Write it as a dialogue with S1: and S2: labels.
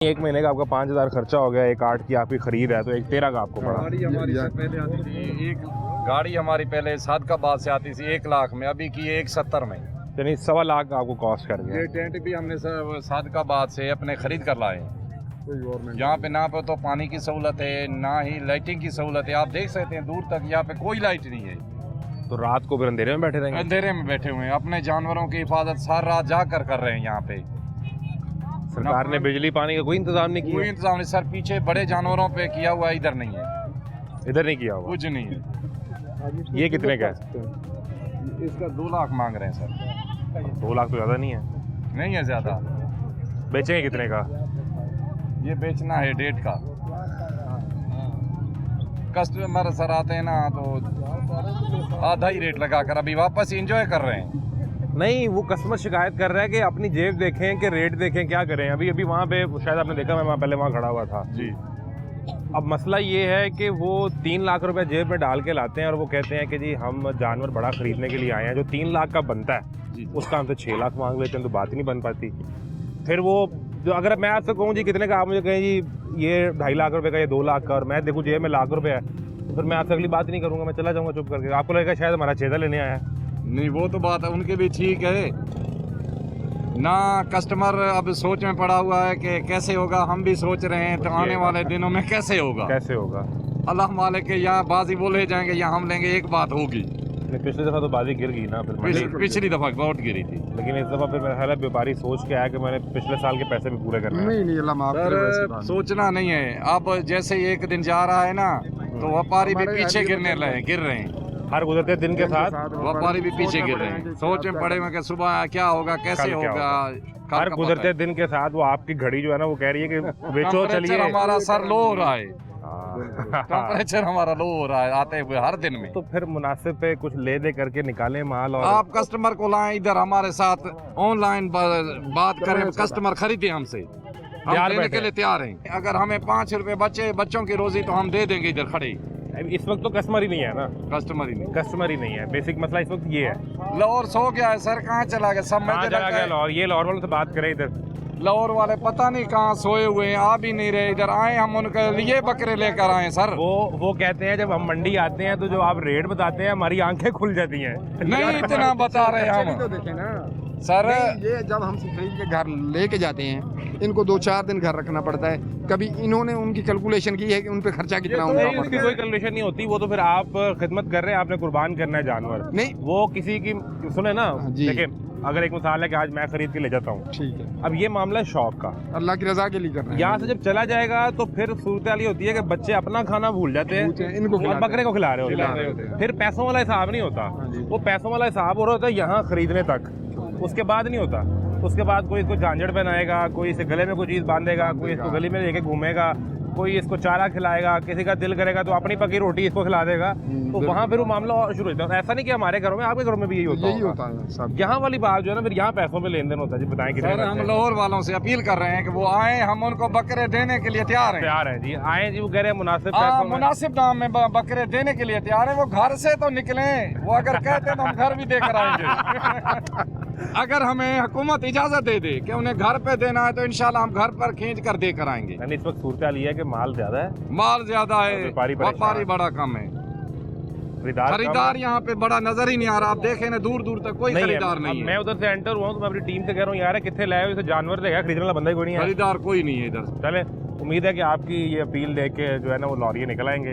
S1: एक महीने का आपका 5,000 खर्चा हो गया, एक 8 की आपकी खरीद है तो एक 13 का आपको पड़ा।
S2: गाड़ी हमारी से पहले आती थी, एक गाड़ी हमारी पहले सादकाबाद से आती थी 1 लाख में, अभी की 1,70 में।
S1: यानी 1.25 लाख आपको कॉस्ट कर गया।
S2: ये टेंट भी हमने सादकाबाद से अपने खरीद कर लाए। यहाँ पे ना तो पानी की सहूलत है, ना ही लाइटिंग की सहूलत है। आप देख सकते हैं दूर तक यहाँ पे कोई लाइट नहीं है।
S1: तो रात को फिर अंधेरे में बैठे रहेंगे?
S2: अंधेरे में बैठे हुए हैं, अपने जानवरों की हिफाजत सारी रात जाकर कर रहे हैं। यहाँ पे
S1: सरकार ने बिजली पानी का कोई इंतजाम नहीं
S2: कोई
S1: किया?
S2: इंतजाम नहीं सर, पीछे बड़े जानवरों पे किया हुआ, इधर नहीं है,
S1: इधर नहीं किया हुआ?
S2: कुछ नहीं है।
S1: ये कितने का है?
S2: इसका 2 लाख मांग रहे हैं सर।
S1: 2 लाख तो ज़्यादा नहीं है।
S2: नहीं है ज्यादा।
S1: बेचेंगे कितने का?
S2: ये बेचना है 1.5 का। कस्टमर सर आते हैं ना तो आधा ही रेट लगाकर अभी वापस एंजॉय कर रहे हैं।
S1: नहीं, वो कस्टमर शिकायत कर रहा है कि अपनी जेब देखें कि रेट देखें, क्या करें। अभी अभी वहाँ पे शायद आपने देखा, मैं पहले वहाँ खड़ा हुआ था
S2: जी।
S1: अब मसला ये है कि वो 3 लाख रुपए जेब में डाल के लाते हैं और वो कहते हैं कि जी हम जानवर बड़ा खरीदने के लिए आए हैं। जो 3 लाख का बनता है
S2: जी।
S1: उसका हमसे 6 लाख मांग लेते हैं, तो बात ही नहीं बन पाती। फिर वो जो अगर मैं आपसे कहूँ जी कितने का, आप मुझे कहें जी ये 2.5 लाख रुपए का, ये 2 लाख का, और मैं देखूँ जेब में लाख रुपए है, तो फिर मैं आपसे अगली बात ही नहीं करूँगा, मैं चला जाऊँगा चुप करके। आपको लगेगा शायद हमारा छेदा लेने आया है।
S2: नहीं, वो तो बात है उनके भी ठीक है ना। कस्टमर अब सोच में पड़ा हुआ है कि कैसे होगा, हम भी सोच रहे हैं तो आने वाले दिनों में कैसे होगा।
S1: कैसे होगा?
S2: अल्लाह मालिक के यहाँ बाजी बोले जाएंगे, यहाँ हम लेंगे, एक बात होगी।
S1: पिछली दफा तो बाजी गिर गई ना, फिर
S2: पिछली दफा बहुत गिरी थी,
S1: लेकिन इस दफा फिर मेरा ख्याल है व्यापारी सोच के आया कि मैंने पिछले साल के पैसे भी पूरे करने हैं।
S3: नहीं अल्लाह माफ करे, वैसी
S2: सर
S3: बात
S2: सोचना नहीं है। अब जैसे ही एक दिन जा रहा है ना तो व्यापारी भी पीछे गिर रहे हैं।
S1: हर गुजरते दिन के साथ
S2: व्यापारी भी पीछे गिर रहे हैं, सोच में पड़े हुए कि सुबह क्या होगा, कैसे
S1: कल क्या
S2: होगा।
S1: हर गुजरते दिन के साथ वो आपकी घड़ी जो है ना वो कह रही है कि बेचो, चलिए।
S2: हमारा सर लो हो रहा है,
S1: हाँ।
S2: टेम्परेचर हमारा लो हो रहा है आते हुए हर दिन में।
S1: तो फिर मुनासिब पे कुछ ले दे करके निकालें माल, और
S2: आप कस्टमर को लाएं इधर हमारे साथ, ऑनलाइन बात करें, कस्टमर खरीदे हमसे, हम
S1: तैयार
S2: देने
S1: बैठे
S2: के लिए तैयार हैं। अगर हमें 5 रुपए बच्चों की रोजी तो हम दे देंगे इधर खड़े।
S1: इस वक्त तो कस्टमर ही नहीं है ना,
S2: कस्टमर ही नहीं,
S1: कस्टमर ही नहीं है। बेसिक मसला इस वक्त ये है।
S2: लाहौर सो गया है सर, कहाँ चला गया? सब
S1: कहाँ चला गया लाहौर? ये लाहौर वालों से बात करें इधर।
S2: लाहौर वाले पता नहीं कहाँ सोए हुए हैं, आ भी नहीं रहे। इधर आए हम उनके लिए बकरे लेकर आए सर।
S1: वो कहते हैं जब हम मंडी आते हैं तो जो आप रेट बताते हैं हमारी आंखें खुल जाती हैं।
S2: नहीं इतना बता रहे
S3: है।
S2: हम
S3: तो देखें ना
S2: सर,
S3: ये जब हम खरीद के घर लेके जाते हैं, इनको 2-4 दिन घर रखना पड़ता है। कभी इन्होंने उनकी कैलकुलेशन की है कि उन पे खर्चा कितना होगा?
S1: नहीं, उसकी कोई कैलकुलेशन नहीं होती। वो तो फिर आप खिदमत कर रहे हैं, आपने कुर्बान करना है जानवर।
S3: नहीं,
S1: वो किसी की सुने ना,
S3: जी।
S1: देखिए अगर एक मिसाल है कि आज मैं खरीद के ले जाता हूँ,
S3: ठीक है,
S1: अब ये मामला है शौक का,
S3: अल्लाह की रजा के लिए करना है।
S1: यहाँ से जब चला जाएगा तो फिर सूरत हाल ये होती है कि बच्चे अपना खाना भूल जाते हैं,
S3: इनको
S1: और बकरे को खिला रहे होते हैं। फिर पैसों वाला हिसाब नहीं होता, वो पैसों वाला हिसाब हो रहा होता है यहाँ खरीदने तक, उसके बाद नहीं होता। उसके बाद कोई इसको झांझड़ पहनाएगा, कोई इसे गले में कोई चीज़ बांधेगा, कोई इसको गली में लेके घूमेगा, कोई इसको चारा खिलाएगा, किसी का दिल करेगा तो अपनी पकी रोटी इसको खिला देगा। तो वहाँ फिर वो मामला और शुरू होता है। ऐसा नहीं कि हमारे घरों में, आपके घरों में भी यही होता
S3: है सब।
S1: यहाँ वाली बात जो है ना, फिर यहाँ पैसों में लेन देन होता है। जी बताएं कितने
S2: सर हम लाहौर वालों से अपील कर रहे हैं कि वो आए, हम उनको बकरे देने के लिए तैयार हैं।
S1: तैयार है जी, आए जी। वो कह रहे हैं मुनासिब पैसों में,
S2: मुनासिब दाम में बकरे देने के लिए तैयार है। वो घर से तो निकले, वो अगर कहते तो हम घर भी देकर आएंगे। अगर हमें हुकूमत इजाजत दे दे कि उन्हें घर पे देना है तो इंशाल्लाह हम घर पर खींच कर देकर आएंगे।
S1: यानी इस वक्त सूरत हाल ये है कि माल ज्यादा है,
S2: माल ज्यादा है,
S1: व्यापारी
S2: व्यापारी बड़ा कम है, खरीदार यहाँ पे बड़ा नजर ही नहीं आ रहा। आप देखें ना, दूर दूर तक कोई खरीदार नहीं है।
S1: मैं उधर से एंटर हुआ हूँ तो मैं अपनी टीम से कह रहा हूँ यार कितने लाए हो, इसे जानवर देगा, खरीदने वाला बंदा ही कोई नहीं है,
S2: खरीदार कोई नहीं है इधर।
S1: चले। उम्मीद है कि आपकी ये अपील देख के जो है ना वो लॉरी निकल आएंगे।